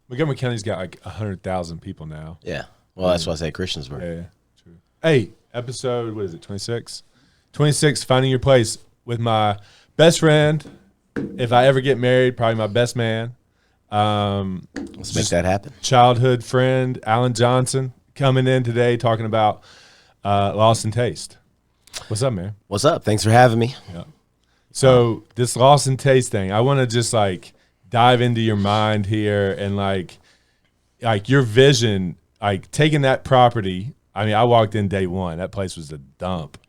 Montgomery County's got like 100,000 people now. Yeah. Well, that's why I say Christiansburg. Yeah, true. Hey, episode, what is it, 26? 26, Finding Your Place with my best friend. If I ever get married, probably my best man. Let's make that happen. Childhood friend, Alan Johnson, coming in today talking about Lost in Taste. What's up, man? What's up? Thanks for having me. Yeah. So this Lost in Taste thing, I want to just like dive into your mind here and like your vision, like taking that property. I mean, I walked in day one. That place was a dump.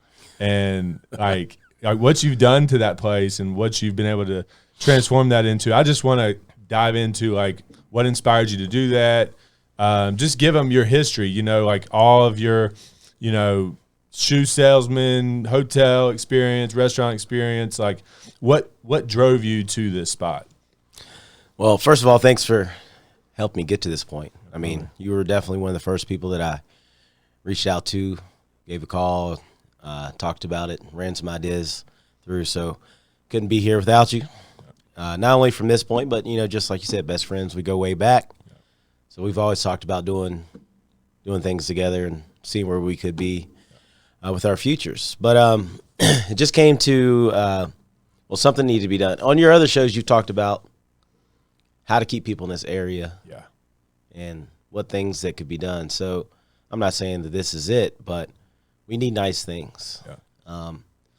And like what you've done to that place and what you've been able to transform that into. I just want to dive into like what inspired you to do that. Just give them your history, you know, like all of your, you know, shoe salesman, hotel experience, restaurant experience. Like what drove you to this spot? Well, first of all, thanks for helping me get to this point. I mean, you were definitely one of the first people that I reached out to, gave a call, talked about it, ran some ideas through. So couldn't be here without you. Not only from this point, but, you know, just like you said, best friends, we go way back. So we've always talked about doing things together and seeing where we could be with our futures. But it just came to, well, something needed to be done. On your other shows, you talked about how to keep people in this area, and what things that could be done. So I'm not saying that this is it, but we need nice things. Yeah.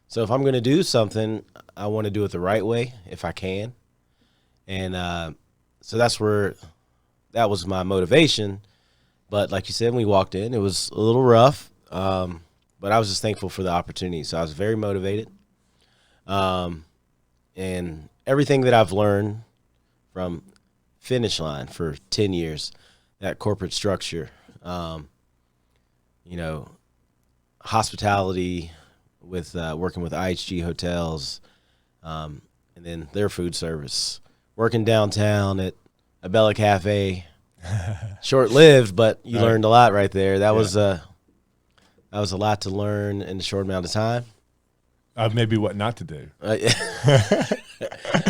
So if I'm going to do something, I want to do it the right way if I can. And so that was my motivation. But like you said, when we walked in, it was a little rough, but I was just thankful for the opportunity. So I was very motivated. And everything that I've learned from Finish Line for 10 years, that corporate structure, you know, hospitality with working with IHG hotels, and then their food service, working downtown at a Bella Cafe, short-lived, but you learned a lot right there. That was a lot to learn in a short amount of time. Maybe what not to do.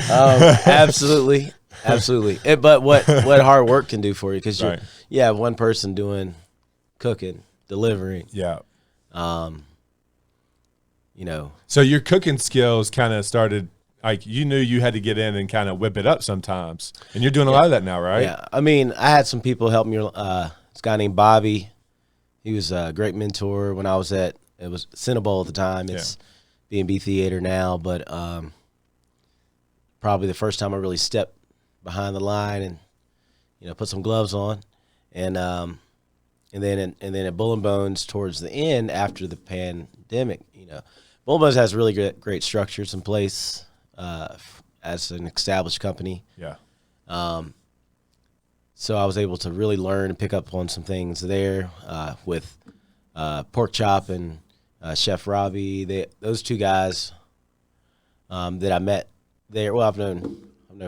Absolutely. Absolutely. But what hard work can do for you, because you have one person doing cooking, delivering. Yeah. You know. So your cooking skills kind of started, like you knew you had to get in and kind of whip it up sometimes. And you're doing a lot of that now, right? Yeah. I mean, I had some people help me. This guy named Bobby. He was a great mentor when I was it was Cinnabon at the time. It's B&B Theater now, but probably the first time I really stepped behind the line and, you know, put some gloves on, and then at Bull and Bones towards the end after the pandemic, you know, Bull and Bones has really great structures in place as an established company. Yeah. So I was able to really learn and pick up on some things there with Pork Chop and Chef Robbie. Those two guys that I met there. Well, I've known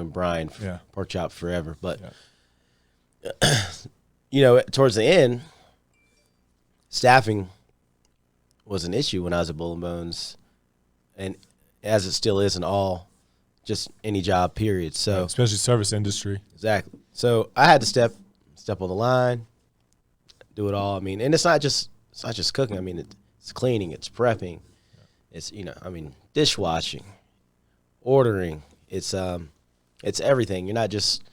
Brian Pork Chop forever, but you know, towards the end, staffing was an issue when I was at Bull and Bones, and as it still is in just any job period. So especially service industry. Exactly. So I had to step on the line, do it all. I mean, and it's not just cooking. I mean, it's cleaning, it's prepping, it's, you know, I mean, dishwashing, ordering. It's everything. You're not just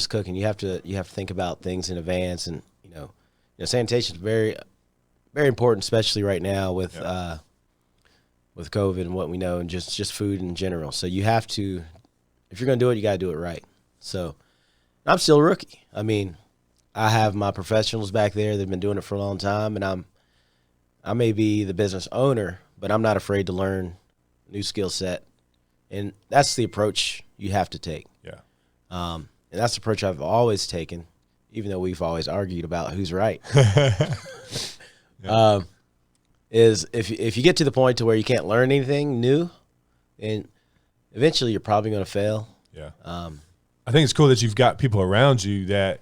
cooking. You have to think about things in advance, and you know sanitation is very, very important, especially right now with COVID and what we know, and just food in general. So you have to, if you're going to do it, you got to do it right. So I'm still a rookie. I mean, I have my professionals back there. They've been doing it for a long time, and I may be the business owner, but I'm not afraid to learn a new skill set. And that's the approach you have to take. Yeah. And that's the approach I've always taken, even though we've always argued about who's right. Is if you get to the point to where you can't learn anything new, and eventually you're probably going to fail. Yeah. I think it's cool that you've got people around you that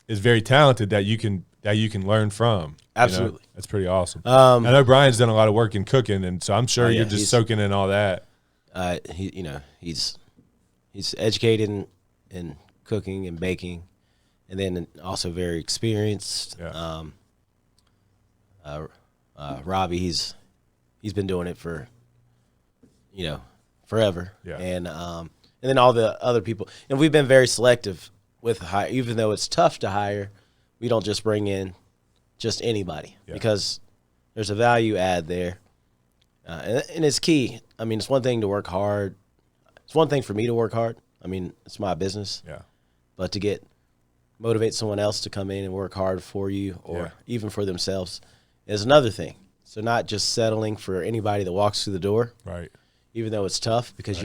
is very talented that you can learn from. Absolutely. You know? That's pretty awesome. I know Brian's done a lot of work in cooking, and so I'm sure you're just soaking in all that. He's educated in cooking and baking, and then also very experienced. Yeah. Robbie, he's been doing it for, forever. Yeah. And then all the other people. And we've been very selective with hire. Even though it's tough to hire, we don't just bring in just anybody because there's a value add there. And it's key. I mean, it's one thing to work hard. It's one thing for me to work hard. I mean, it's my business. Yeah. But to motivate someone else to come in and work hard for you or even for themselves is another thing. So not just settling for anybody that walks through the door. Right. Even though it's tough because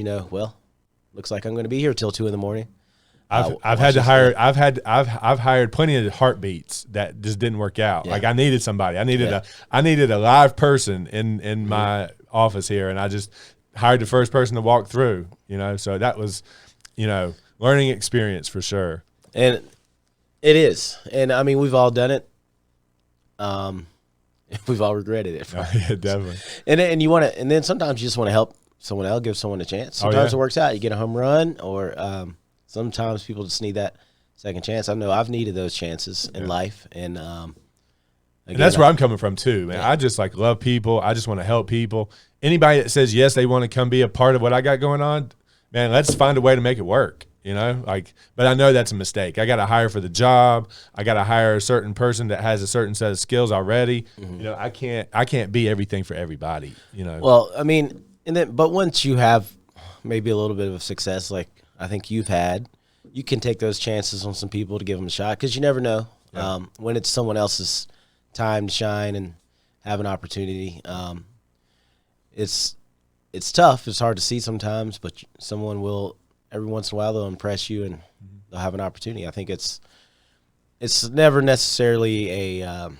looks like I'm going to be here till 2 a.m. I've had to hire. I've hired plenty of heartbeats that just didn't work out. Yeah. Like I needed somebody. I needed a live person in my office here, and I just hired the first person to walk through. So that was, learning experience for sure. And it is. And I mean, we've all done it. We've all regretted it. Yeah, definitely. And you want to, and then sometimes you just want to help someone else, give someone a chance. Sometimes it works out. You get a home run, or sometimes people just need that second chance. I know I've needed those chances in life, and again, that's where I'm coming from too, man. I just love people. I just want to help people. Anybody that says yes, they want to come be a part of what I got going on, man, let's find a way to make it work. But I know that's a mistake. I got to hire for the job. I got to hire a certain person that has a certain set of skills already. Mm-hmm. I can't be everything for everybody. Well, I mean, but once you have maybe a little bit of success, like I think you've had, you can take those chances on some people to give them a shot because you never know when it's someone else's time to shine and have an opportunity. It's tough. It's hard to see sometimes, but someone will. Every once in a while, they'll impress you and they'll have an opportunity. I think it's never necessarily a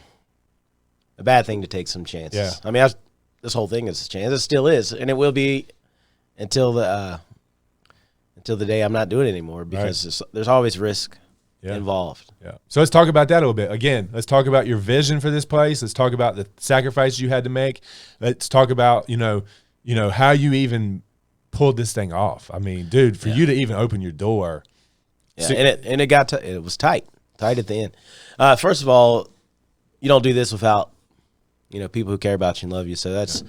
bad thing to take some chances. Yeah. I mean, this whole thing is a chance. It still is, and it will be until the day I'm not doing it anymore because there's always risk involved. Yeah. So let's talk about that a little bit. Again, let's talk about your vision for this place. Let's talk about the sacrifices you had to make. Let's talk about how you even pulled this thing off. I mean, dude, for you to even open your door. Yeah, and it was tight at the end. First of all, you don't do this without, people who care about you and love you. So that's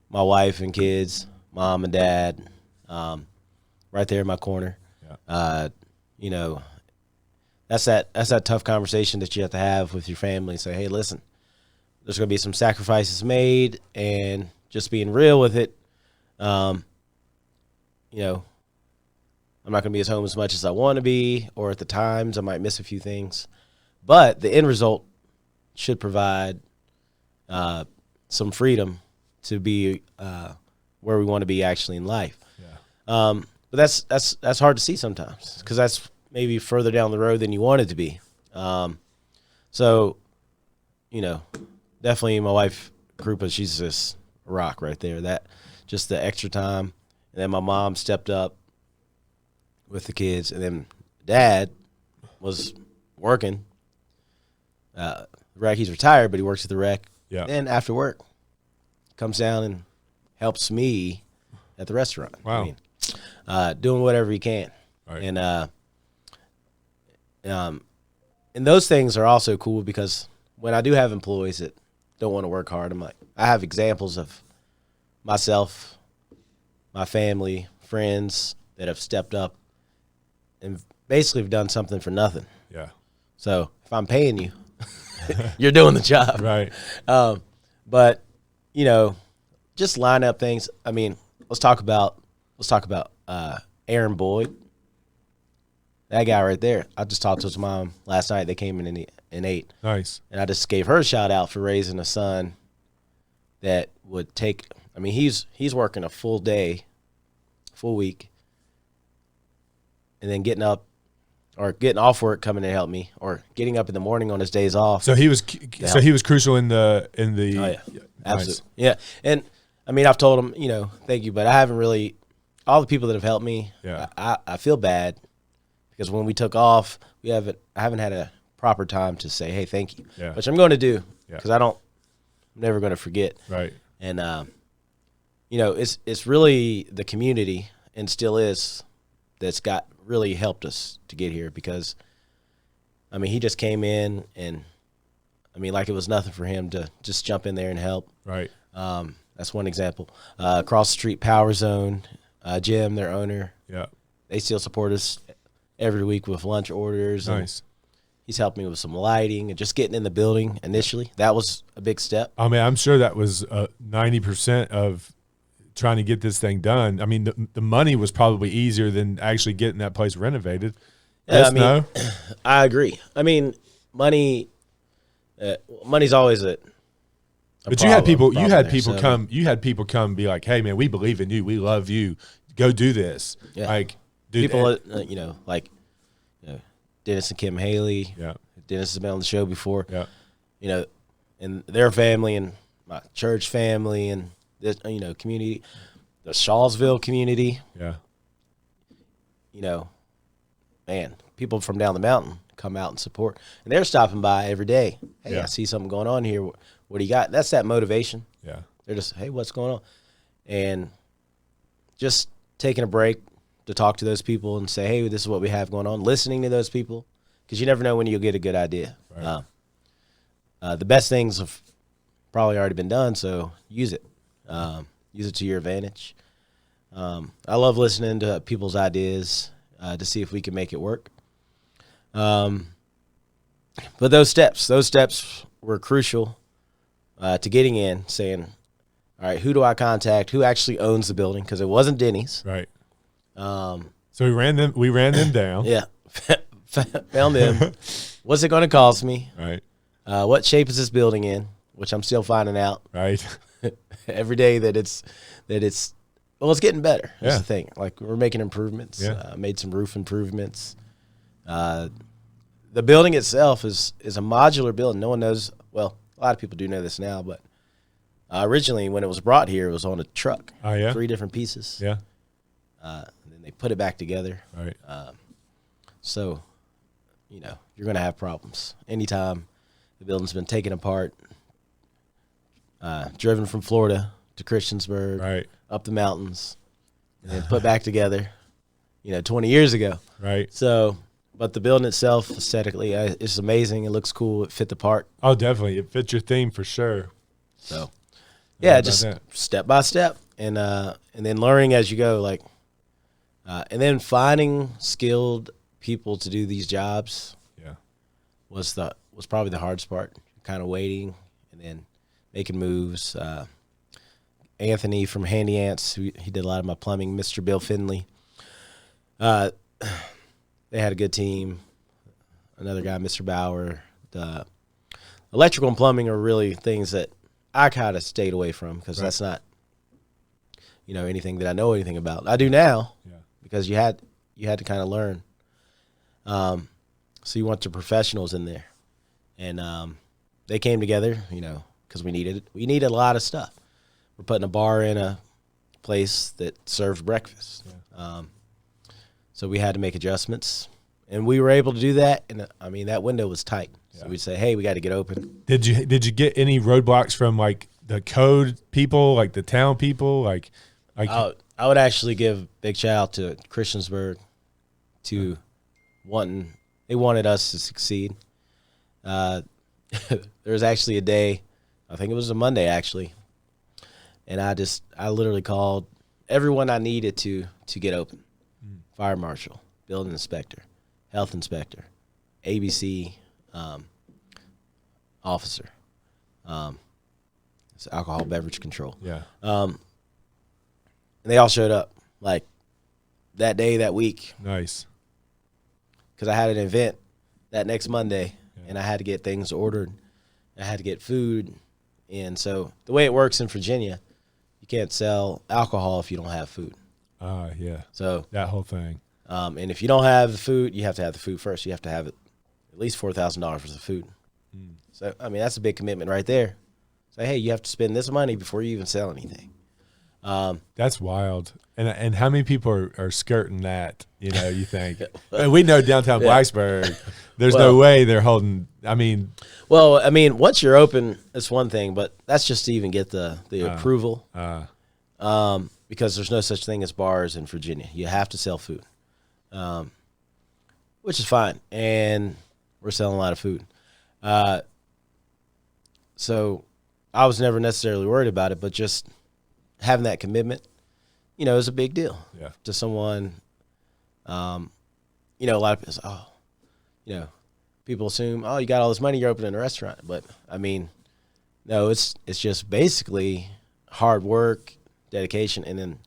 my wife and kids, mom and dad, right there in my corner. Yeah. That's that tough conversation that you have to have with your family and say, hey, listen, there's going to be some sacrifices made, and just being real with it. I'm not going to be at home as much as I want to be, or at the times I might miss a few things. But the end result should provide some freedom to be where we want to be actually in life. Yeah. But that's hard to see sometimes because that's maybe further down the road than you want it to be. So, definitely my wife, Krupa, she's just a rock right there. That just the extra time. And then my mom stepped up with the kids. And then Dad was working. The rec, he's retired, but he works at the rec. Yeah. Then after work, comes down and helps me at the restaurant. Wow. I mean, doing whatever he can. Right. And those things are also cool because when I do have employees that don't want to work hard, I have examples of myself, my family, friends that have stepped up and basically have done something for nothing. Yeah. So if I'm paying you, you're doing the job. Right. But just line up things. I mean, let's talk about Aaron Boyd. That guy right there. I just talked to his mom last night. They came in and ate. Nice. And I just gave her a shout out for raising a son that would take. I mean, he's working a full day, full week, and then getting off work, coming to help me, or getting up in the morning on his days off. So he was crucial in the. Oh yeah, absolutely. Nice. Yeah, and I mean, I've told him, thank you, but I haven't really. All the people that have helped me, yeah. I feel bad because when we took off, I haven't had a proper time to say, hey, thank you, which I'm going to do because I'm never going to forget. Right. And it's really the community, and still is, that's got really helped us to get here because I mean, he just came in and, I mean, like it was nothing for him to just jump in there and help. Right. That's one example. Across the street, Power Zone, Jim, their owner. Yeah. They still support us every week with lunch orders. Nice. He's helped me with some lighting and just getting in the building initially. That was a big step. I mean, I'm sure that was 90% of trying to get this thing done. I mean, the money was probably easier than actually getting that place renovated. Yeah, Yes, I mean, no? I agree. I mean, money's always a But you had people come. you had people come and be like, "Hey man, we believe in you. We love you. Go do this." Yeah. Like, dude, People, like Dennis and Kim Haley. yeah. Dennis has been on the show before. Yeah. And their family and my church family and this, community, the Shawsville community. Yeah. Man, people from down the mountain come out and support, and they're stopping by every day. Hey, Yeah. I see something going on here. What do you got? That's that motivation. Yeah. They're just, hey, what's going on? And just taking a break to talk to those people and say, hey, this is what we have going on. Listening to those people, because you never know when you'll get a good idea. Right. The best things have probably already been done, so use it. Use it to your advantage. I love listening to people's ideas to see if we can make it work. But those steps were crucial to getting in, saying, all right, who do I contact? Who actually owns the building? Because it wasn't Denny's. Right. So we ran them down. Yeah. Found them. What's it going to cost me? Right. What shape is this building in? Which I'm still finding out Right. every day that it's it's getting better. That's Yeah. the thing. Like, we're making improvements. Yeah. Made some roof improvements. The building itself is a modular building. No one knows. Well, a lot of people do know this now, but originally when it was brought here, it was on a truck. Oh, yeah? 3 different pieces. Yeah. And then they put it back together. Right. So, you're going to have problems. Anytime the building's been taken apart, driven from Florida to Christiansburg, Right. up the mountains, and then put back together, 20 years ago. Right. So, but the building itself, aesthetically, it's amazing. It looks cool. It fit the part. Oh, definitely. It fits your theme for sure. So, Yeah, yeah, about just that. step by step, and then learning as you go, and then finding skilled people to do these jobs Yeah. was probably the hardest part. Kind of waiting and then making moves. Anthony from Handy Ants, he did a lot of my plumbing. Mr. Bill Finley. They had a good team. Another guy, Mr. Bauer. The electrical and plumbing are really things that I kind of stayed away from because Right. that's not, anything that I know anything about. I do now Yeah. because you had to kind of learn. So you want the professionals in there, and they came together, because we needed a lot of stuff. We're putting a bar in a place that served breakfast. Yeah. So we had to make adjustments, and we were able to do that. And that window was tight. So Yeah. we'd say, hey, we got to get open. Did you get any roadblocks from like the code people, like the town people, like I would actually give a big shout out to Christiansburg to they wanted us to succeed. There was actually a day, I think it was a Monday actually, and I literally called everyone I needed to get open. Fire marshal, building inspector, health inspector, ABC officer, it's alcohol beverage control. yeah. And they all showed up like that day, that week, Nice. because I had an event that next Monday, Yeah. and I had to get things ordered. I had to get food. And so the way it works in Virginia, you can't sell alcohol if you don't have food. Yeah. So, That whole thing. and if you don't have the food, you have to have the food first. You have to have at least $4,000 worth of food. So, that's a big commitment right there. Say, hey, you have to spend this money before you even sell anything. That's wild. And how many people are skirting that, you think? We know downtown Blacksburg, there's no way they're holding, Well, once you're open, it's one thing, but that's just to even get the approval. Because there's no such thing as bars in Virginia. You have to sell food, which is fine. And we're selling a lot of food. So I was never necessarily worried about it, but just having that commitment, is a big deal to someone. A lot of people say, people assume, you got all this money, you're opening a restaurant. But I mean, no, it's just basically hard work, dedication, and then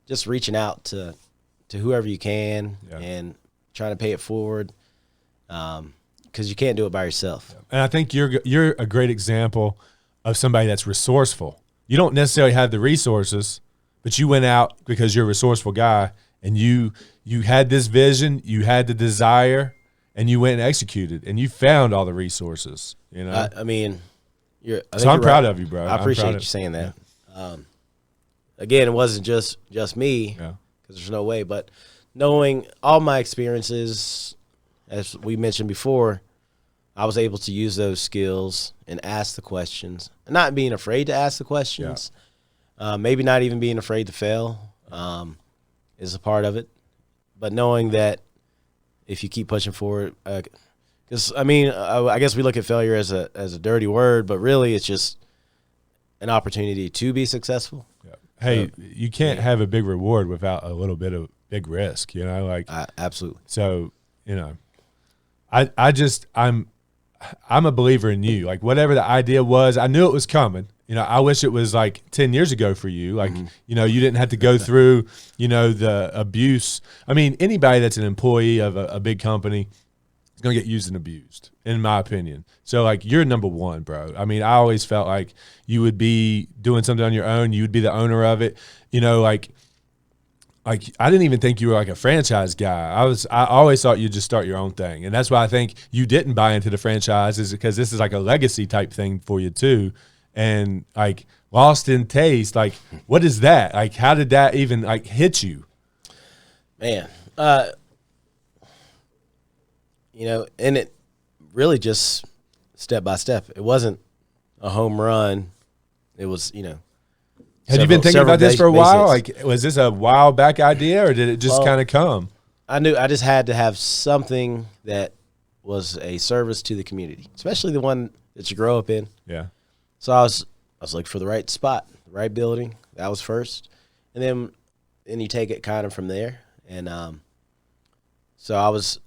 just reaching out to whoever you can and trying to pay it forward. Because you can't do it by yourself. And I think you're a great example of somebody that's resourceful. You don't necessarily have the resources, but you went out because you're a resourceful guy, and you had this vision, you had the desire, and you went and executed, and you found all the resources. I mean, I'm proud of you, bro. I appreciate you saying that. Yeah. Again, it wasn't just me, because there's no way, but knowing all my experiences, as we mentioned before, I was able to use those skills and ask the questions, and not being afraid to ask the questions. Maybe not even being afraid to fail is a part of it, but knowing that if you keep pushing forward, because I guess we look at failure as a dirty word, but really it's just an opportunity to be successful. Yeah. Hey, you can't have a big reward without a little bit of big risk, absolutely. So, I'm a believer in you. Like, whatever the idea was, I knew it was coming. I wish it was like 10 years ago for you. Like, you didn't have to go through, the abuse. I mean, anybody that's an employee of a big company is going to get used and abused, in my opinion. So, like, you're number one, bro. I mean, I always felt like you would be doing something on your own. You would be the owner of it. Like I didn't even think you were like a franchise guy. I always thought you'd just start your own thing. And that's why I think you didn't buy into the franchise, is because this is like a legacy type thing for you too. And like Lost in Taste, like, what is that? Like, how did that even like hit you? Man, and it really just step by step. It wasn't a home run. It was, Had you been thinking about this for a while? Like, was this a while back idea, or did it just kind of come? I knew I just had to have something that was a service to the community, especially the one that you grow up in. Yeah. So I was looking for the right spot, the right building. That was first, and then you take it kind of from there. And so I was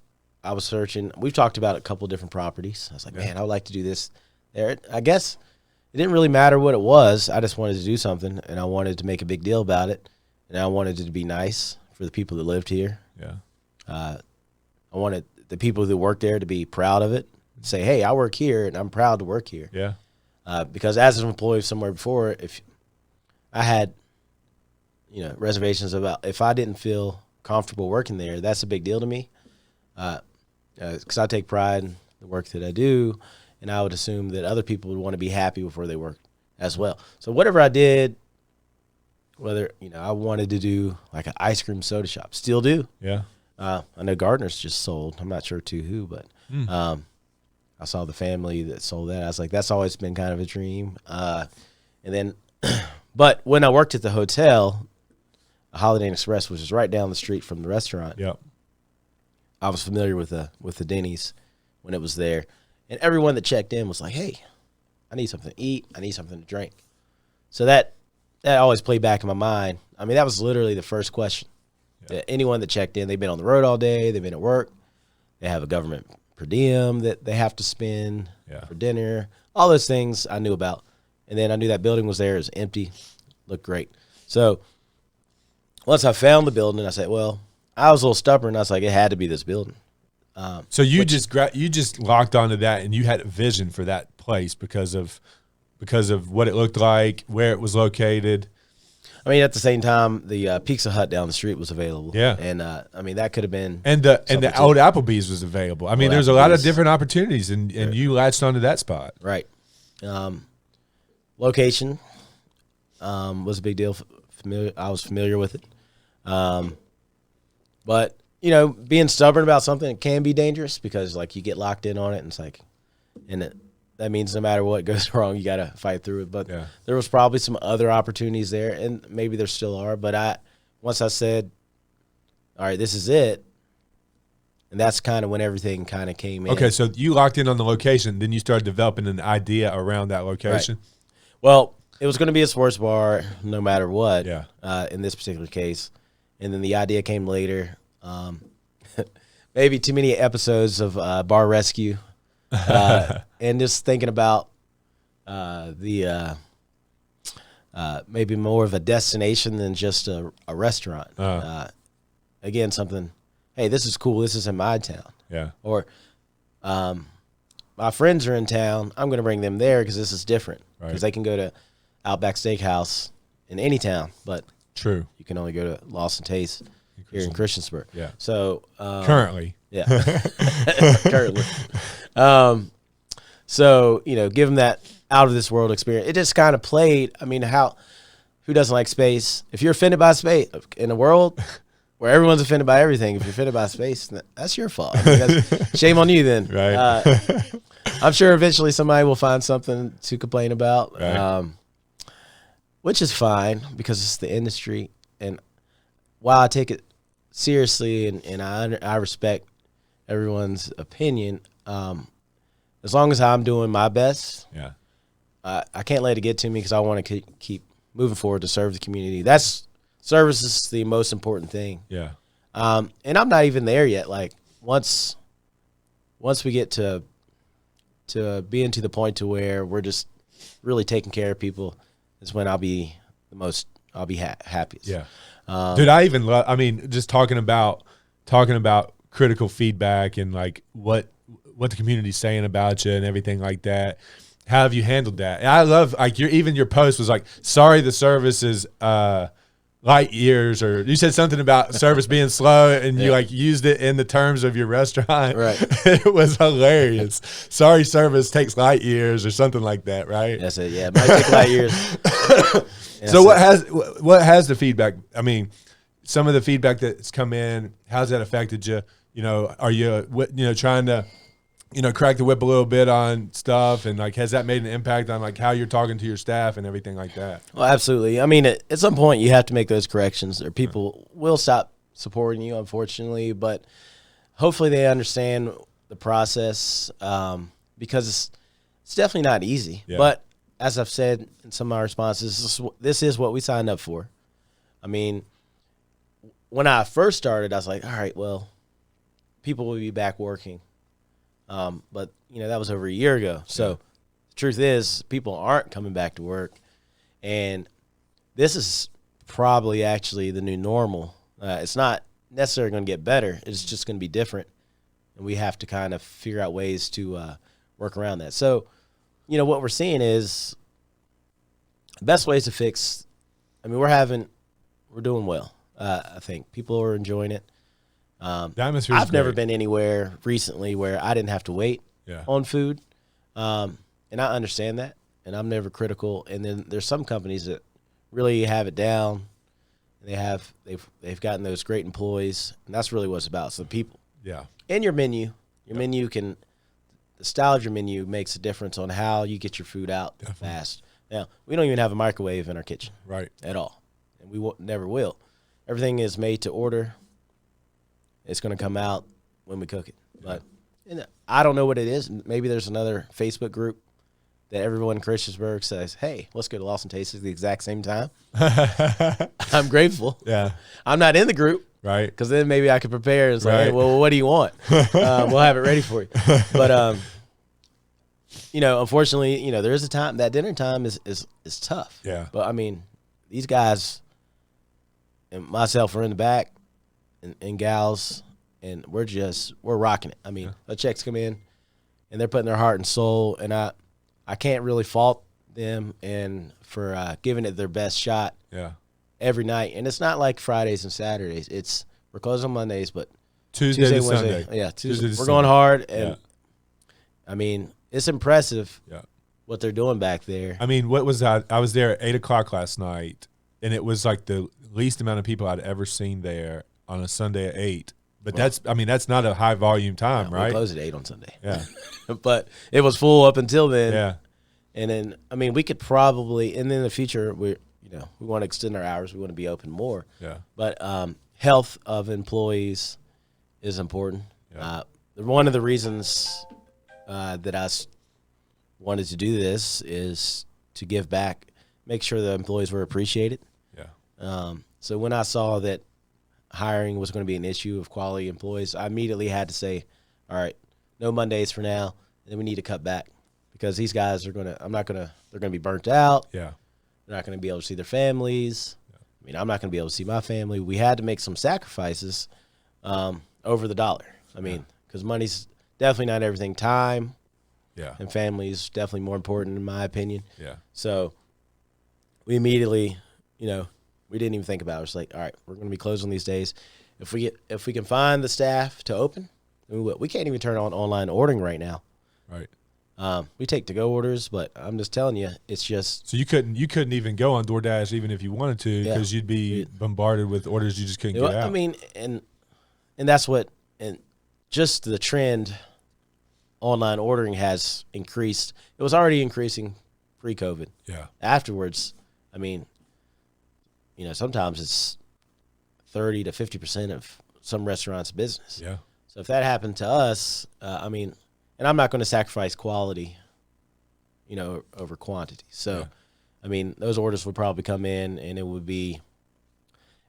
searching. We've talked about a couple different properties. I was like, man, I would like to do this there. I guess it didn't really matter what it was. I just wanted to do something, and I wanted to make a big deal about it, and I wanted it to be nice for the people that lived here. Yeah. I wanted the people that worked there to be proud of it, say, hey, I work here, and I'm proud to work here. Yeah. Because as an employee somewhere before, if I had, reservations about if I didn't feel comfortable working there, that's a big deal to me. Because I take pride in the work that I do, and I would assume that other people would want to be happy before they work as well. So whatever I did, whether, I wanted to do like an ice cream soda shop, still do. Yeah. I know Gardner's just sold. I'm not sure to who, but I saw the family that sold that. I was like, that's always been kind of a dream. And then, but when I worked at the hotel, Holiday Inn Express, which is right down the street from the restaurant. Yep. I was familiar with the Denny's when it was there, and everyone that checked in was like, "Hey, I need something to eat. I need something to drink." So that always played back in my mind. I mean, that was literally the first question. Yeah. Anyone that checked in, they've been on the road all day. They've been at work. They have a government per diem that they have to spend for dinner. All those things I knew about, and then I knew that building was there. It was empty, looked great. So once I found the building, I said, "Well." I was a little stubborn. I was like, it had to be this building. So you just locked onto that, and you had a vision for that place because of what it looked like, where it was located. I mean, at the same time, the Pizza Hut down the street was available. Yeah, and I mean that could have been and the old Applebee's was available. I mean, there's a lot of different opportunities, and you latched onto that spot. Right. Location was a big deal. I was familiar with it. But, being stubborn about something, it can be dangerous because, like, you get locked in on it, and it's like, that means no matter what goes wrong, you got to fight through it. But there was probably some other opportunities there, and maybe there still are. But once I said, all right, this is it, And that's kind of when everything kind of came in. Okay, so you locked in on the location, then you started developing an idea around that location. Right. Well, it was going to be a sports bar no matter what. Yeah. In this particular case, and then the idea came later. Maybe too many episodes of Bar Rescue, and just thinking about maybe more of a destination than just a restaurant. Again, something. Hey, this is cool. This is in my town. Yeah. Or, my friends are in town. I'm going to bring them there because this is different. Because they can go to Outback Steakhouse in any town, but True. you can only go to Lost and Taste here in Christiansburg. Yeah. So currently. Yeah. Currently. So, give them that out of this world experience. It just kind of played. I mean, who doesn't like space? If you're offended by space in a world where everyone's offended by everything, if you're offended by space, that's your fault. I mean, that's shame on you then. Right. I'm sure eventually somebody will find something to complain about, right. Which is fine because it's the industry. And while I take it seriously and I respect everyone's opinion, as long as I'm doing my best, yeah, I can't let it get to me because I want to keep moving forward to serve the community. Service is the most important thing. Yeah. And I'm not even there yet. Like once we get to being to the point to where we're just really taking care of people is when I'll be happiest. Yeah. Dude, I even love, I mean, just talking about critical feedback and like what the community's saying about you and everything like that. How have you handled that? And I love like your post was like, sorry, the service is light years, or you said something about service being slow and you like used it in the terms of your restaurant. Right. It was hilarious. Sorry, service takes light years or something like that. Right. That's it. Yeah. It might take light years. So what has the feedback? I mean, some of the feedback that's come in, how's that affected you? Are you trying to, crack the whip a little bit on stuff, and like, has that made an impact on like how you're talking to your staff and everything like that? Well, absolutely. I mean, at some point you have to make those corrections, or people will stop supporting you, unfortunately. But hopefully they understand the process, because it's definitely not easy. Yeah. But as I've said in some of my responses, this is what we signed up for. I mean, when I first started, I was like, all right, well, people will be back working. But, that was over a year ago. So the truth is people aren't coming back to work. And this is probably actually the new normal. It's not necessarily going to get better. It's just going to be different. And we have to kind of figure out ways to work around that. So, what we're seeing is the best ways to fix. I mean, we're doing well. I think people are enjoying it. I've never been anywhere recently where I didn't have to wait on food. And I understand that, and I'm never critical. And then there's some companies that really have it down. They've gotten those great employees, and that's really what it's about. So people. Yeah. And your menu. The style of your menu makes a difference on how you get your food out fast. Now, we don't even have a microwave in our kitchen. Right. At all. And we never will. Everything is made to order. It's going to come out when we cook it. But I don't know what it is. Maybe there's another Facebook group that everyone in Christiansburg says, hey, let's go to Lost and Taste at the exact same time. I'm grateful. Yeah. I'm not in the group. Right. Because then maybe I could prepare and say, hey, well, what do you want? We'll have it ready for you. But, unfortunately, there is a time. That dinner time is tough. Yeah. But, I mean, these guys and myself are in the back. And gals, and we're rocking it. I mean, the checks come in, and they're putting their heart and soul, and I can't really fault them and for giving it their best shot. Yeah. Every night, and it's not like Fridays and Saturdays. We're closed on Mondays, but Tuesday to Wednesday, Sunday. yeah, Tuesday. We're Sunday. going hard, and I mean, it's impressive. Yeah. What they're doing back there. I mean, what was that? I was there at 8:00 last night, and it was like the least amount of people I'd ever seen there on a Sunday at 8. But that's not a high volume time, right? We close at 8 on Sunday. Yeah. But it was full up until then. Yeah. And then, I mean, we could probably, and in the future, we want to extend our hours. We want to be open more. Yeah. But health of employees is important. Yeah. One of the reasons that wanted to do this is to give back, make sure the employees were appreciated. Yeah. So when I saw that hiring was going to be an issue of quality employees, I immediately had to say, all right, no Mondays for now, and then we need to cut back because these guys are they're going to be burnt out. Yeah. They're not going to be able to see their families. Yeah. I mean, I'm not going to be able to see my family. We had to make some sacrifices over the dollar. I mean, because money's definitely not everything. Time and family is definitely more important in my opinion. Yeah. So we immediately, we didn't even think about it. It's like, all right, we're going to be closed on these days. If we can find the staff to open, then we will. We can't even turn on online ordering right now. Right. We take to-go orders, but I'm just telling you, it's just. So you couldn't even go on DoorDash even if you wanted to because you'd be bombarded with orders you just couldn't get out. I mean, and that's what, and just the trend online ordering has increased. It was already increasing pre-COVID. Yeah. Afterwards, I mean, sometimes it's 30 to 50% of some restaurants' business. Yeah. So if that happened to us, and I'm not going to sacrifice quality, over quantity. So, those orders would probably come in, and it would be,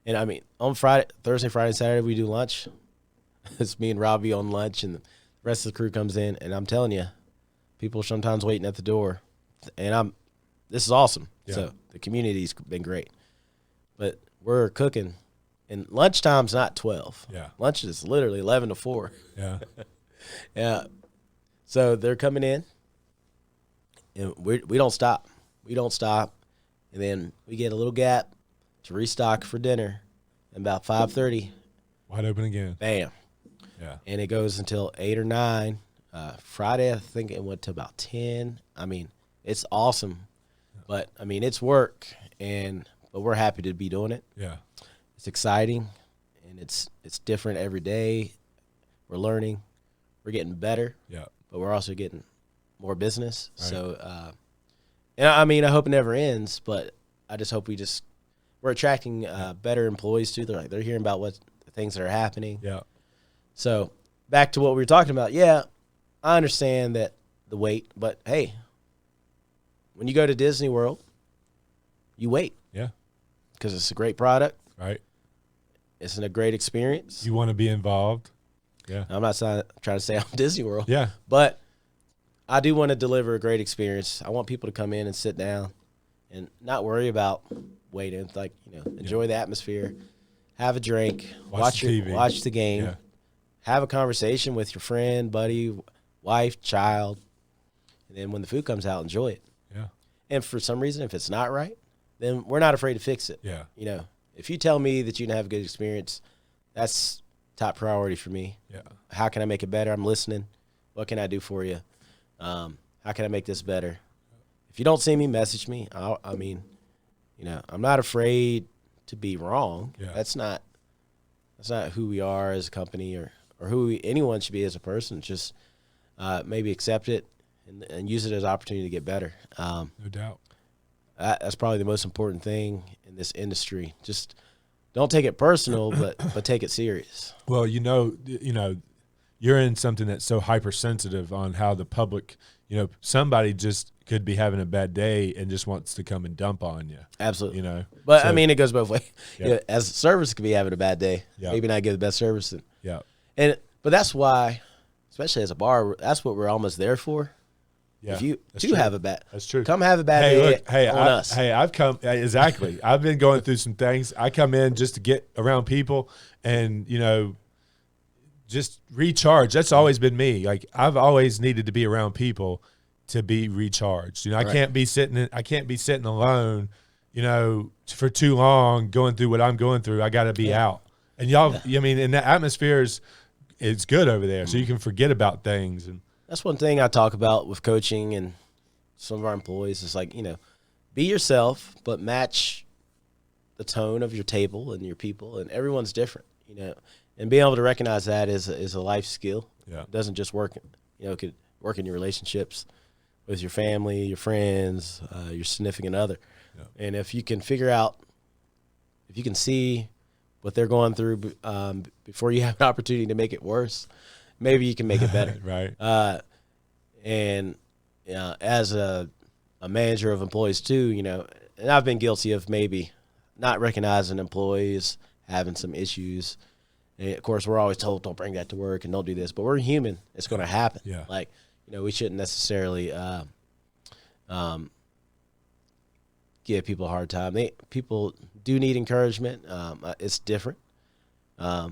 and on Thursday, Friday, and Saturday we do lunch. It's me and Robbie on lunch, and the rest of the crew comes in, and I'm telling you, people are sometimes waiting at the door, and this is awesome. Yeah. So the community's been great, but we're cooking, and lunchtime's not 12. Yeah, lunch is literally 11 to 4. Yeah, yeah. So they're coming in, and we don't stop. We don't stop, and then we get a little gap to restock for dinner, and about 5:30, wide open again. Bam. Yeah. And it goes until 8 or 9. Friday, I think it went to about 10. It's awesome, but it's work, but we're happy to be doing it. Yeah. It's exciting, and it's different every day. We're learning, we're getting better. Yeah. But we're also getting more business. Right. So, I hope it never ends, but I just hope we're attracting better employees too. They're hearing about what the things that are happening. Yeah. So back to what we were talking about. Yeah, I understand that the wait, but hey, when you go to Disney World, you wait. Yeah. Because it's a great product. Right. It's a great experience. You want to be involved. Yeah. I'm not trying to say I'm Disney World. Yeah. But I do want to deliver a great experience. I want people to come in and sit down and not worry about waiting. Like, enjoy the atmosphere, have a drink, watch the game, have a conversation with your friend, buddy, wife, child. And then when the food comes out, enjoy it. Yeah. And for some reason, if it's not right, then we're not afraid to fix it. Yeah. If you tell me that you didn't have a good experience, that's top priority for me. Yeah. How can I make it better? I'm listening. What can I do for you? How can I make this better? If you don't see me, message me. I'm not afraid to be wrong. Yeah. That's not who we are as a company or who anyone should be as a person. Just maybe accept it and use it as an opportunity to get better. No doubt. That's probably the most important thing in this industry. Just don't take it personal, but take it serious. Well, you're in something that's so hypersensitive on how the public, somebody just could be having a bad day and just wants to come and dump on you. Absolutely. But it goes both ways. Yeah. As a service could be having a bad day, maybe not give the best service. But that's why, especially as a bar, that's what we're almost there for. Yeah, if you do have a bad, that's true. Come have a bad day on us. Hey, I've come exactly. I've been going through some things. I come in just to get around people and just recharge. That's always been me. Like I've always needed to be around people to be recharged. I can't be sitting alone. For too long going through what I'm going through. I got to be out. And y'all, and the atmosphere is good over there, so you can forget about things and. That's one thing I talk about with coaching and some of our employees. It's like, be yourself, but match the tone of your table and your people. And everyone's different, and being able to recognize that is a life skill. Yeah. It doesn't just work, it could work in your relationships with your family, your friends, your significant other. Yeah. And if you can see what they're going through before you have an opportunity to make it worse, maybe you can make it better. Right. And as a manager of employees too, and I've been guilty of maybe not recognizing employees having some issues. And of course, we're always told, don't bring that to work and don't do this, but we're human. It's going to happen. Yeah. Like, we shouldn't necessarily give people a hard time. People do need encouragement. It's different. At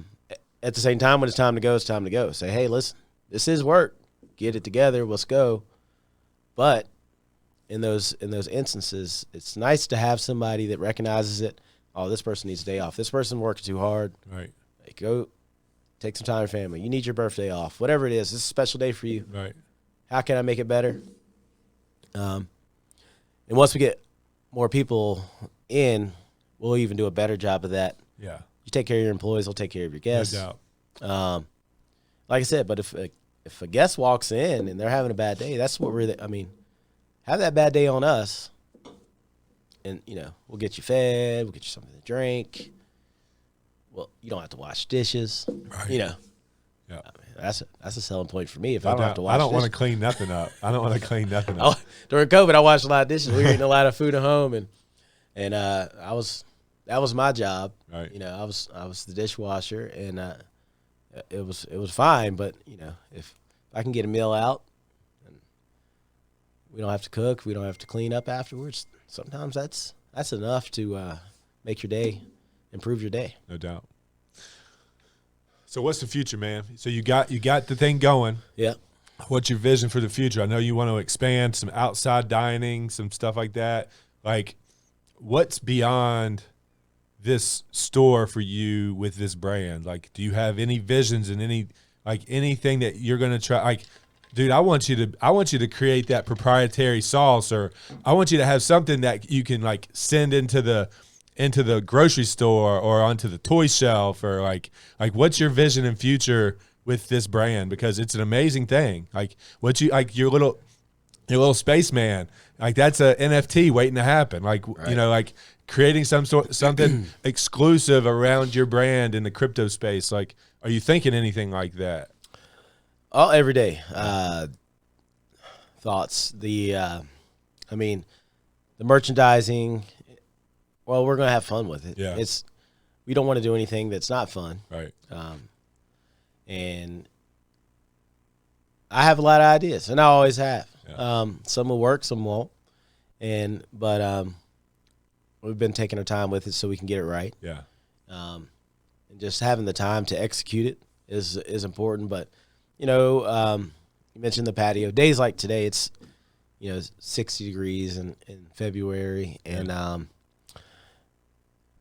the same time, when it's time to go, it's time to go. Say, hey, listen, this is work. Get it together. Let's go. But in those instances, it's nice to have somebody that recognizes it. Oh, this person needs a day off. This person works too hard. Right. Like, go take some time with family. You need your birthday off. Whatever it is, this is a special day for you. Right. How can I make it better? And once we get more people in, we'll even do a better job of that. Yeah. You take care of your employees, they'll take care of your guests. No doubt. Like I said, but if a guest walks in and they're having a bad day, that's what have that bad day on us. And, we'll get you fed, we'll get you something to drink. Well, you don't have to wash dishes. Right. Yeah. That's a selling point for me. If I don't have to wash dishes. I don't want to clean nothing up. I don't want to clean nothing up. During COVID, I washed a lot of dishes. We were eating a lot of food at home, and that was my job. Right. I was the dishwasher, and it was fine. But if I can get a meal out, and we don't have to cook, we don't have to clean up afterwards. Sometimes that's enough to make your day, improve your day. No doubt. So what's the future, man? So you got the thing going. Yeah. What's your vision for the future? I know you want to expand some outside dining, some stuff like that. Like, what's beyond this store for you with this brand? Like, do you have any visions and anything that you're going to try? Like, dude, I want you to create that proprietary sauce, or I want you to have something that you can like send into the grocery store or onto the toy shelf, or like what's your vision and future with this brand? Because it's an amazing thing. Like your little spaceman, like that's a NFT waiting to happen. Like, right. Like creating something exclusive around your brand in the crypto space. Like, are you thinking anything like that? All every day thoughts. The merchandising. Well, we're gonna have fun with it. Yeah. We don't want to do anything that's not fun. Right. And I have a lot of ideas, and I always have. Yeah. Some will work, some won't. But we've been taking our time with it so we can get it right. Yeah. And just having the time to execute it is important. But you mentioned the patio. Days like today, it's 60 degrees in February, and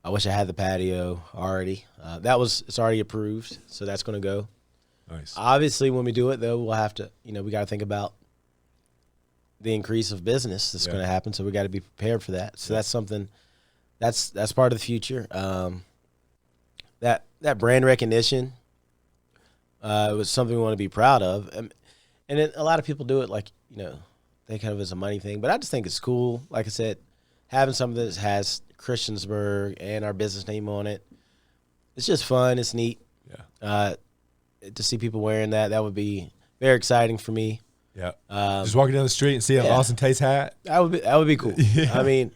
I wish I had the patio already. It's already approved, so that's going to go. Nice. Obviously, when we do it, though, we'll have to, we got to think about the increase of business that's going to happen, so we got to be prepared for that. So that's something, that's part of the future. That brand recognition was something we want to be proud of. And a lot of people do it like, they kind of as a money thing, but I just think it's cool. Like I said, having something that has Christiansburg and our business name on it, it's just fun. It's neat. Yeah. To see people wearing that would be very exciting for me. Yeah. Just walking down the street and see an Austin Taste hat. That would be cool. Yeah. I mean,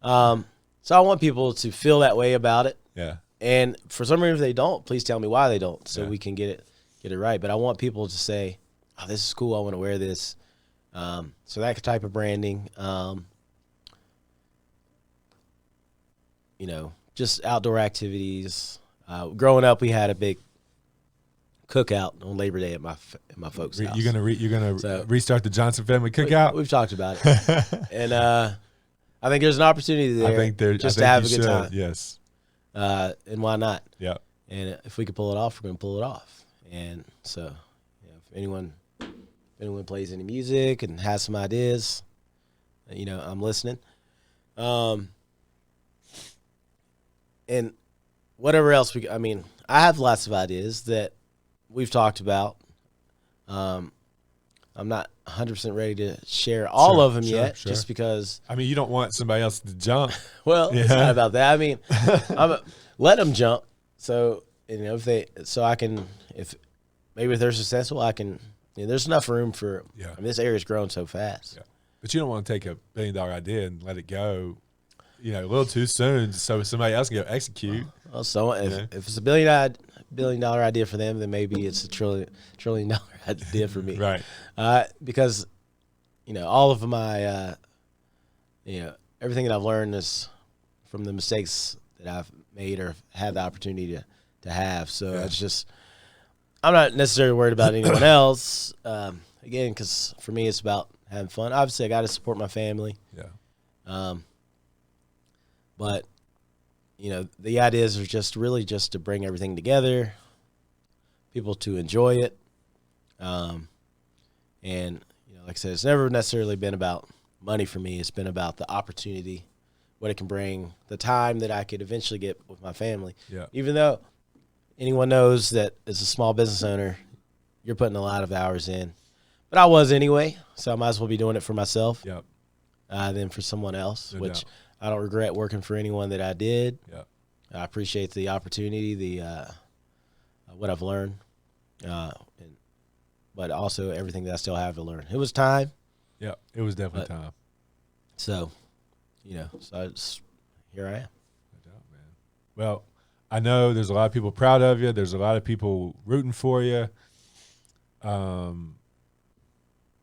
so I want people to feel that way about it. Yeah. And for some reason, if they don't, please tell me why they don't, so we can get it right. But I want people to say, "Oh, this is cool. I want to wear this." So that type of branding. Just outdoor activities. Growing up, we had a big cookout on Labor Day at my folks' house. You're gonna restart the Johnson family cookout? We've talked about it, and I think there's an opportunity there. To have a good time. Yes. And why not? Yeah. And if we could pull it off, we're gonna pull it off. And so, if anyone plays any music and has some ideas, I'm listening. And whatever else I have lots of ideas that we've talked about. I'm not 100% ready to share all of them yet, just because. You don't want somebody else to jump. Well, it's not about that. Let them jump. So if maybe if they're successful, I can. There's enough room for. Yeah. I mean, this area's growing so fast. Yeah. But you don't want to take $1 billion idea and let it go, a little too soon, so somebody else can go execute. Well, so if it's $1 billion idea for them, then maybe it's a trillion dollar idea for me. Right. Because, all of my, everything that I've learned is from the mistakes that I've made or had the opportunity to have. So it's just, I'm not necessarily worried about anyone else. Again, because for me, it's about having fun. Obviously, I got to support my family. Yeah. But, the ideas are just to bring everything together, people to enjoy it. And, like I said, it's never necessarily been about money for me. It's been about the opportunity, what it can bring, the time that I could eventually get with my family. Yeah. Even though anyone knows that as a small business owner, you're putting a lot of hours in. But I was anyway, so I might as well be doing it for myself than for someone else, which I don't regret working for anyone that I did. Yeah. I appreciate the opportunity, what I've learned, but also everything that I still have to learn. It was time. Yeah, it was definitely time. So, here I am. No doubt, man. Well, I know there's a lot of people proud of you. There's a lot of people rooting for you.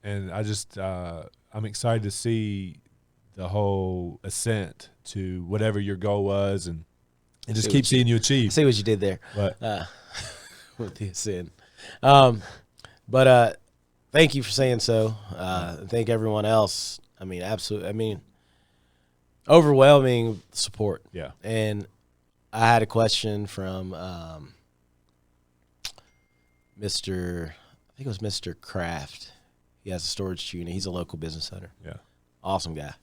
And I just, I'm excited to see the whole ascent to whatever your goal was, and just keep seeing you achieve. I see what you did there. What? With the ascent. But thank you for saying so. Thank everyone else. I mean, absolutely. I mean, overwhelming support. Yeah. And I had a question from Mr. I think it was Mr. Kraft. He has a storage unit. He's a local business owner. Yeah. Awesome guy.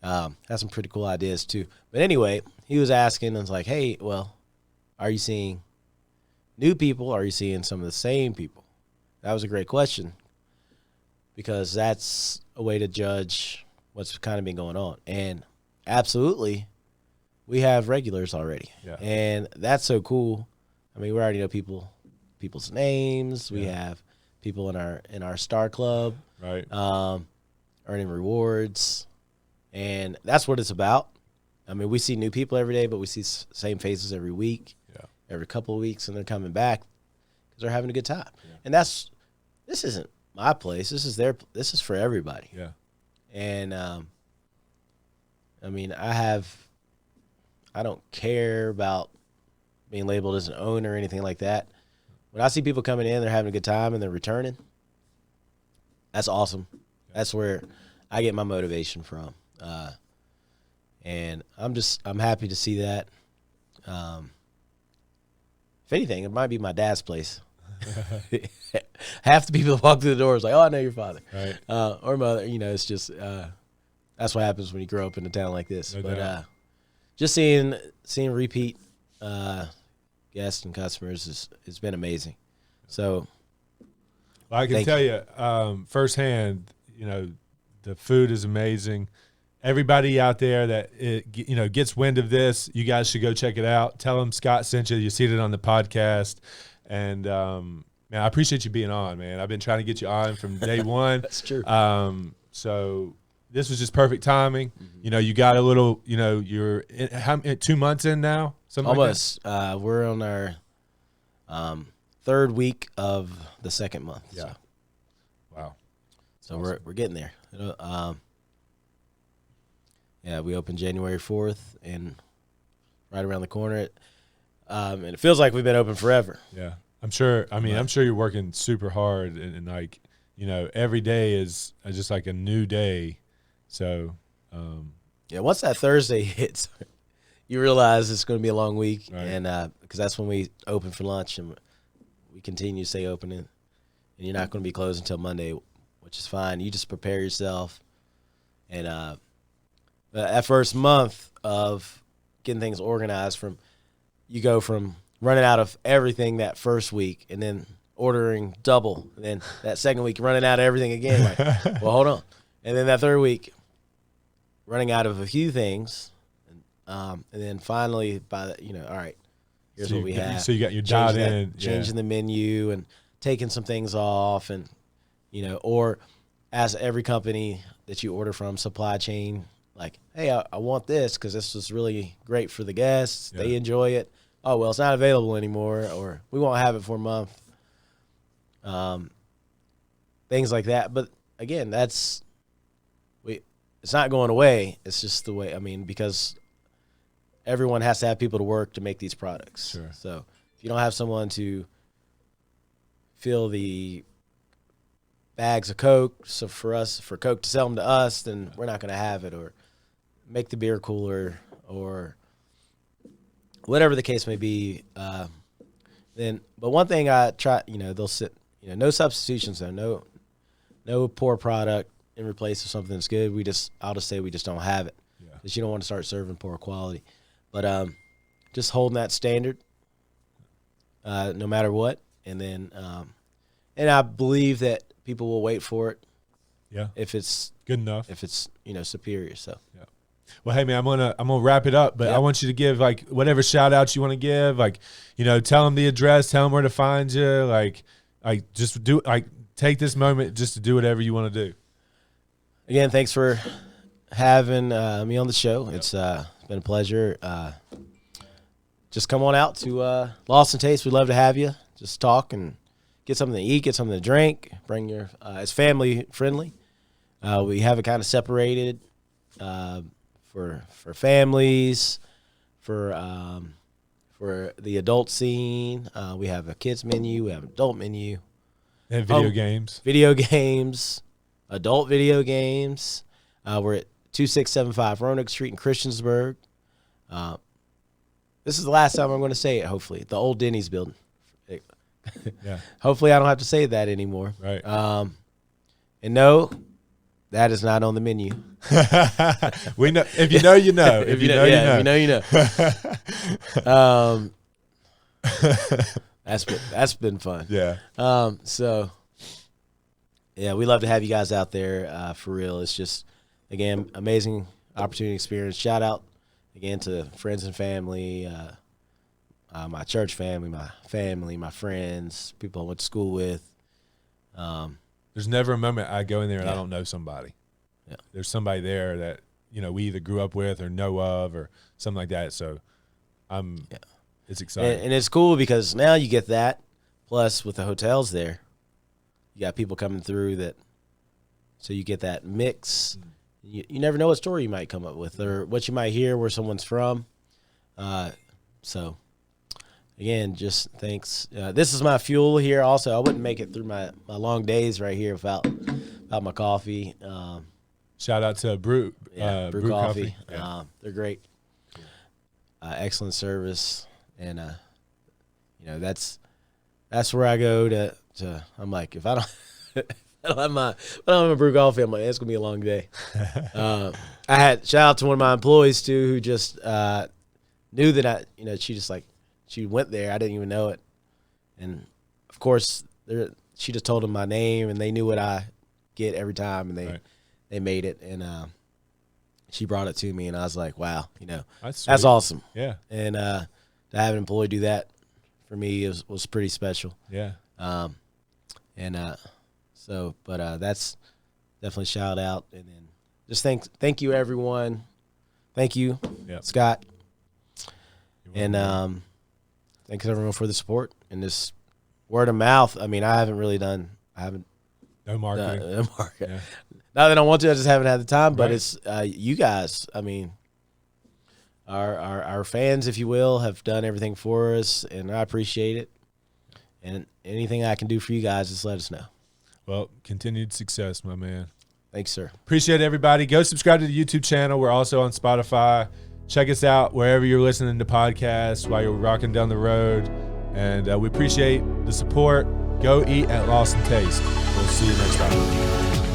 Has some pretty cool ideas too. But anyway, he was asking, and was like, hey, well, are you seeing new people? Or are you seeing some of the same people? That was a great question, because that's a way to judge what's kind of been going on. And absolutely, we have regulars already. Yeah. And that's so cool. I mean, we already know people's names. We have people in our star club, Right. Earning rewards, and that's what it's about. I mean, we see new people every day, but we see same faces every week, every couple of weeks, and they're coming back because they're having a good time. Yeah. And this isn't my place. This is for everybody. Yeah. And I mean, I don't care about being labeled as an owner or anything like that. When I see people coming in, they're having a good time, and they're returning, that's awesome. Yeah. That's where I get my motivation from. And I'm happy to see that. If anything, it might be my dad's place. Half the people that walk through the door is like, oh, I know your father. Right. Or mother. It's just that's what happens when you grow up in a town like this. But just seeing repeat guests and customers has been amazing. So, well, I can tell you firsthand, the food is amazing. Everybody out there that gets wind of this, you guys should go check it out. Tell them Scott sent you. You see it on the podcast, and man, I appreciate you being on, man. I've been trying to get you on from day one. That's true. So this was just perfect timing. Mm-hmm. You got a little. You're 2 months in now. Almost. Like we're on our third week of the second month. Yeah. So. Wow. So awesome. We're getting there. Yeah, we opened January 4th, and right around the corner. And it feels like we've been open forever. Yeah, I'm sure. I mean, I'm sure you're working super hard, and like, every day is just like a new day. So, yeah, once that Thursday hits, you realize it's going to be a long week, right. And because that's when we open for lunch, and we continue to stay open, and you're not going to be closed until Monday, which is fine. You just prepare yourself, and that first month of getting things organized, you go from running out of everything that first week, and then ordering double, and then that second week running out of everything again. Like, well, hold on, and then that third week running out of a few things, and then finally all right, here's what we have. So you got your dialed in, changing the menu and taking some things off, and or as every company that you order from, supply chain, like, hey, I want this because this was really great for the guests. Yeah. They enjoy it. Oh, well, it's not available anymore, or we won't have it for a month. Things like that. But again, it's not going away. It's just the way, because everyone has to have people to work to make these products. Sure. So if you don't have someone to fill the bags of Coke, so for Coke to sell them to us, then we're not going to have it, or make the beer cooler, or whatever the case may be. But one thing I try, they'll sit, no substitutions, though, no poor product in replace of something that's good. I'll just say we just don't have it, because you don't want to start serving poor quality. But just holding that standard, no matter what, and then and I believe that people will wait for it. Yeah. If it's good enough. If it's superior. So. Yeah. Well, hey man, I'm gonna wrap it up, but I want you to give like whatever shout outs you want to give, like tell them the address, tell them where to find you, like just take this moment just to do whatever you want to do. Again, thanks for having me on the show. Yep. It's been a pleasure. Just come on out to Lost and Taste. We'd love to have you. Just talk and get something to eat, get something to drink. Bring your it's family friendly. We have it kind of separated for families, for the adult scene. We have a kids menu, we have an adult menu, and video games, adult video games. We're at 2675 Roanoke Street in Christiansburg. This is the last time I'm going to say it, hopefully. The old Denny's building. Yeah. Hopefully I don't have to say that anymore. Right. And no, that is not on the menu. We know. If you know, you know. If you know, you know. That's been fun. Yeah. So yeah, we love to have you guys out there for real. It's just, again, amazing opportunity, experience. Shout out again to friends and family, my church family, my friends, people I went to school with. There's never a moment I go in there and I don't know somebody. Yeah. There's somebody there that, we either grew up with or know of or something like that. So it's exciting. And it's cool because now you get that. Plus with the hotels there, you got people coming through so you get that mix. You never know what story you might come up with or what you might hear where someone's from. So again, just thanks. This is my fuel here. Also, I wouldn't make it through my long days right here without my coffee. Shout out to Brew Brew Coffee. Yeah. They're great. Excellent service, and that's where I go to. I'm like, if I don't, if I don't have a brew coffee, I'm like, it's gonna be a long day. I had shout out to one of my employees too, who just knew that she went there. I didn't even know it. And, of course, she just told them my name, and they knew what I get every time, and they made it. And she brought it to me, and I was like, wow, that's awesome. Yeah. And to have an employee do that for me was pretty special. Yeah. But that's definitely shout out. And then just thank you, everyone. Thank you, Scott. And thanks everyone for the support and this word of mouth. I mean, I haven't no marketing. Yeah. Not that I want to, I just haven't had the time. But it's you guys. I mean, our fans, if you will, have done everything for us, and I appreciate it. And anything I can do for you guys, just let us know. Well, continued success, my man. Thanks, sir. Appreciate everybody. Go subscribe to the YouTube channel. We're also on Spotify. Check us out wherever you're listening to podcasts while you're rocking down the road. And we appreciate the support. Go eat at Lost and Taste. We'll see you next time.